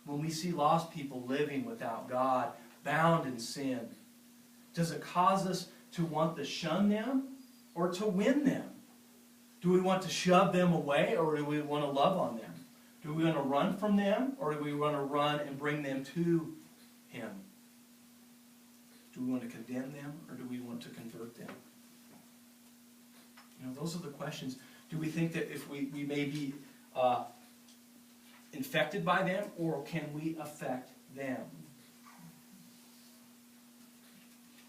when we see lost people living without God, bound in sin, does it cause us to want to shun them or to win them? Do we want to shove them away, or do we want to love on them? Do we want to run from them, or do we want to run and bring them to Him? Do we want to condemn them, or do we want to convert them? You know, those are the questions. Do we think that if we may be infected by them, or can we affect them?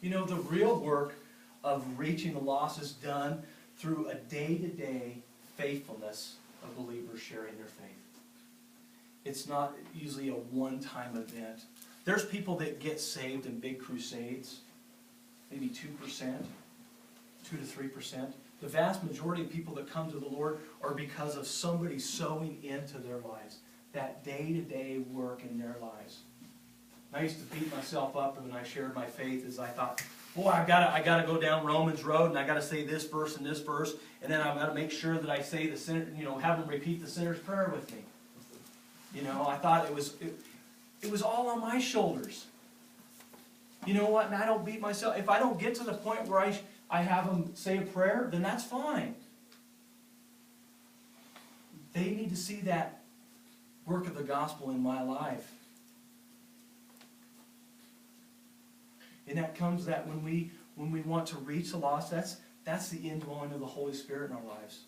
You know, the real work of reaching the lost is done through a day-to-day faithfulness of believers sharing their faith. It's not usually a one-time event. There's people that get saved in big crusades, maybe 2%, 2 to 3%. The vast majority of people that come to the Lord are because of somebody sowing into their lives, that day-to-day work in their lives. I used to beat myself up when I shared my faith, as I thought, boy, I gotta go down Romans Road, and I gotta say this verse, and then I've got to make sure that I say the sinner, have them repeat the sinner's prayer with me. I thought it was all on my shoulders. You know what? And I don't beat myself. If I don't get to the point where I have them say a prayer, then that's fine. They need to see that work of the gospel in my life. And that comes that when we want to reach the lost, that's the indwelling of the Holy Spirit in our lives.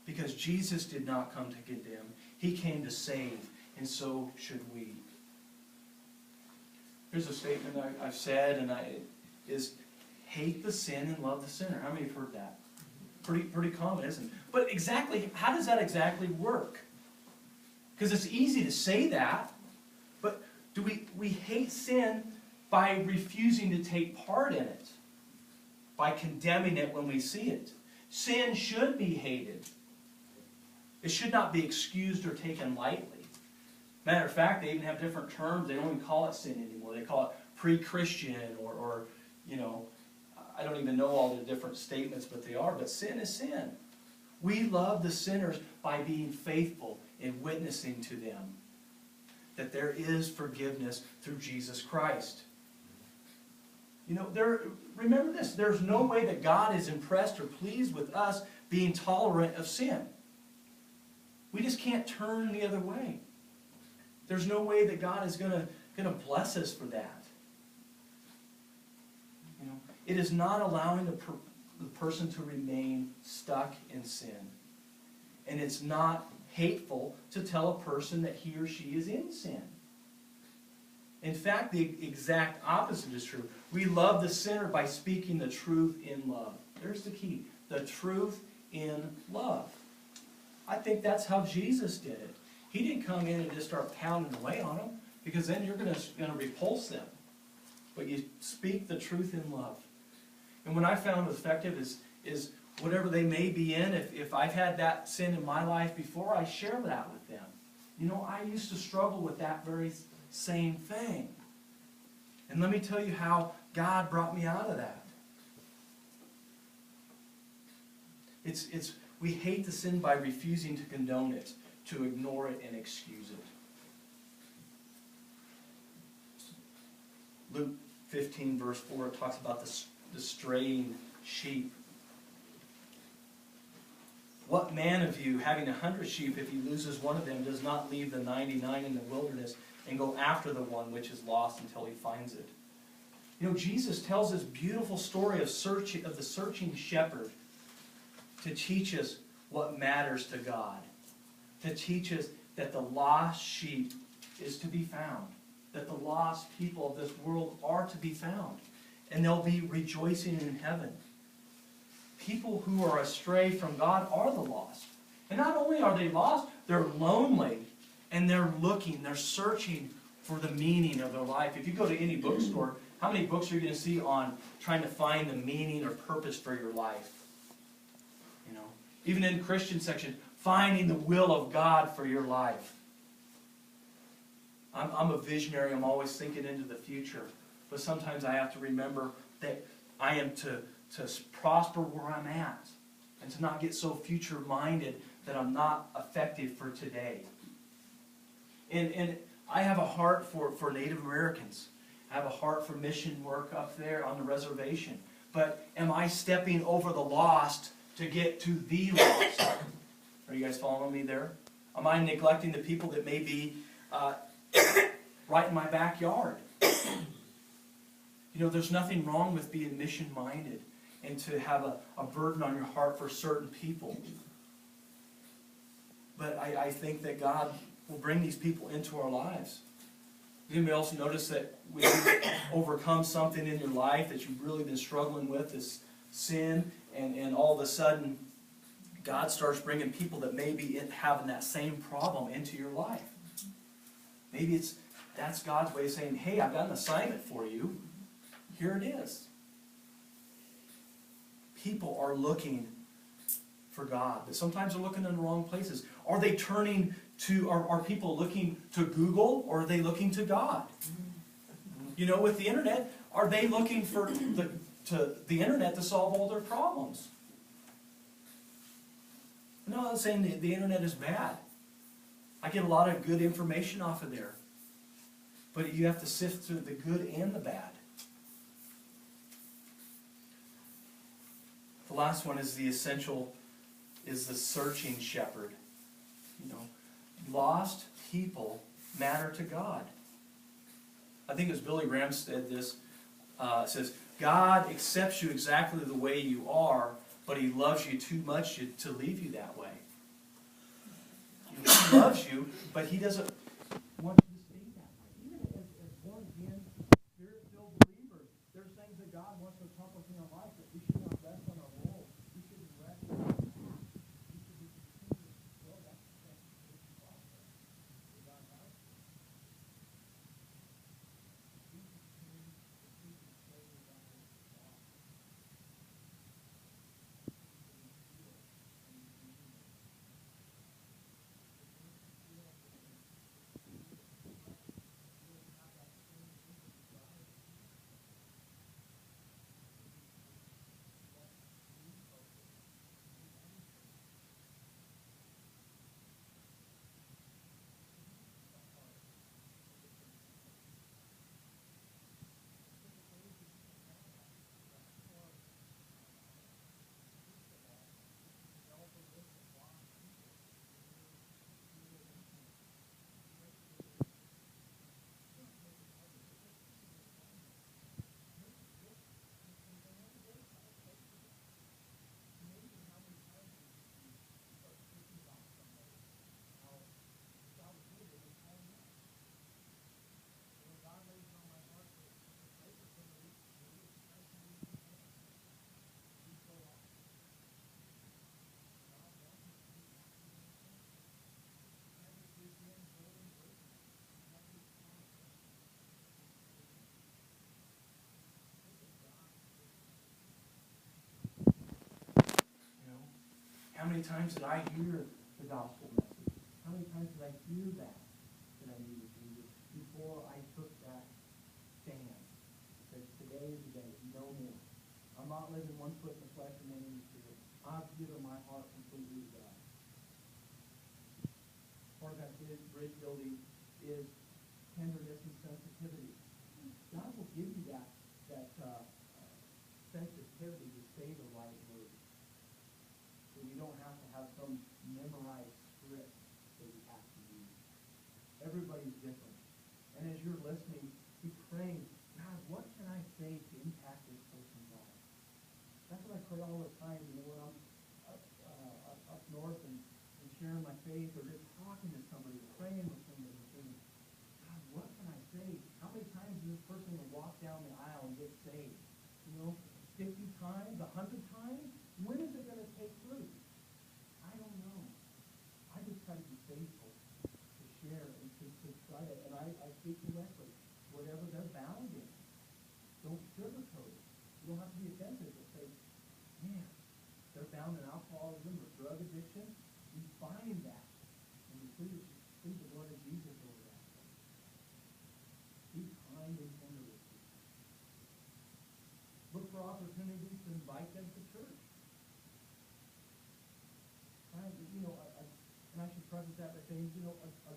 Because Jesus did not come to condemn. He came to save, and so should we. Here's a statement I've said, is hate the sin and love the sinner. How many have heard that? Pretty common, isn't it? But exactly, how does that exactly work? Because it's easy to say that, but do we hate sin by refusing to take part in it, by condemning it when we see it? Sin should be hated. It should not be excused or taken lightly. Matter of fact, they even have different terms. They don't even call it sin anymore. They call it pre-Christian or I don't even know all the different statements, but they are. But sin is sin. We love the sinners by being faithful in witnessing to them that there is forgiveness through Jesus Christ. Remember this, there's no way that God is impressed or pleased with us being tolerant of sin. We just can't turn the other way. There's no way that God is going to bless us for that. It is not allowing the person to remain stuck in sin. And it's not hateful to tell a person that he or she is in sin. In fact, the exact opposite is true. We love the sinner by speaking the truth in love. There's the key. The truth in love. I think that's how Jesus did it. He didn't come in and just start pounding away on them, because then you're going to repulse them. But you speak the truth in love. And what I found effective is whatever they may be in, if I've had that sin in my life before, I share that with them. I used to struggle with that very same thing. And let me tell you how God brought me out of that. We hate the sin by refusing to condone it, to ignore it and excuse it. Luke 15 verse 4 talks about the straying sheep. What man of you, having 100 sheep, if he loses one of them, does not leave the 99 in the wilderness and go after the one which is lost until he finds it? Jesus tells this beautiful story of the searching shepherd to teach us what matters to God, to teach us that the lost sheep is to be found, that the lost people of this world are to be found, and they'll be rejoicing in heaven. People who are astray from God are the lost. And not only are they lost, they're lonely, and they're searching for the meaning of their life. If you go to any bookstore, how many books are you going to see on trying to find the meaning or purpose for your life? Even in the Christian section, finding the will of God for your life. I'm a visionary. I'm always thinking into the future. But sometimes I have to remember that I am to prosper where I'm at, and to not get so future-minded that I'm not effective for today. And I have a heart for Native Americans. I have a heart for mission work up there on the reservation. But am I stepping over the lost to get to the lost? Are you guys following me there? Am I neglecting the people that may be right in my backyard? You know, there's nothing wrong with being mission-minded and to have a burden on your heart for certain people. But I think that God will bring these people into our lives. Anybody else notice that when you overcome something in your life that you've really been struggling with, this sin, and all of a sudden God starts bringing people that may be having that same problem into your life? Maybe that's God's way of saying, hey, I've got an assignment for you. Here it is. People are looking for God, but sometimes they're looking in the wrong places. Are they turning to, are people looking to Google, or are they looking to God? You know, with the internet, are they looking for the internet to solve all their problems? No, I'm not saying the internet is bad. I get a lot of good information off of there. But you have to sift through the good and the bad. The last one is the searching shepherd. You know, lost people matter to God. I think it was Billy Graham said this. It says, God accepts you exactly the way you are, but He loves you too much to leave you that way. He loves you, but He doesn't want you to stay that way. Even as born-again, Spirit-filled believers, there's things that God wants to accomplish in our life that we should not rest on our laurels. We shouldn't rest on our past. We should be continuing to grow. That's the sanctification process that God has. Jesus came to seek and save that which was lost. How many times did I hear the gospel message? How many times did I hear that I needed Jesus before I took that stand? That today is the day, no more. I'm not living one foot in the flesh and one in the spirit. I've given my heart completely to God. Part of that bridge building is tenderness and sensitivity. God will give you that sensitivity to say the right words. So you don't have to have some memorized script that you have to use. Everybody's different. And as you're listening, keep praying, God, what can I say to impact this person's life? That's what I pray all the time, you know, when I'm up north and sharing my faith or just talking to somebody, praying with somebody, thinking, God, what can I say? How many times is this person going to walk down the aisle and get saved? You know, 50 times, 100 times? When is it going to take root? I don't know. I just try to be faithful to share and to try to, and I speak directly, whatever they're bound in. Don't sugarcoat it. You don't have to be offensive, but say, man, they're bound in alcoholism or drug addiction. You find that, and you plead the blood of Jesus over that. Be kind and tender with people. Look for opportunities to invite them to church. You know, and I should preface that by saying, you know, a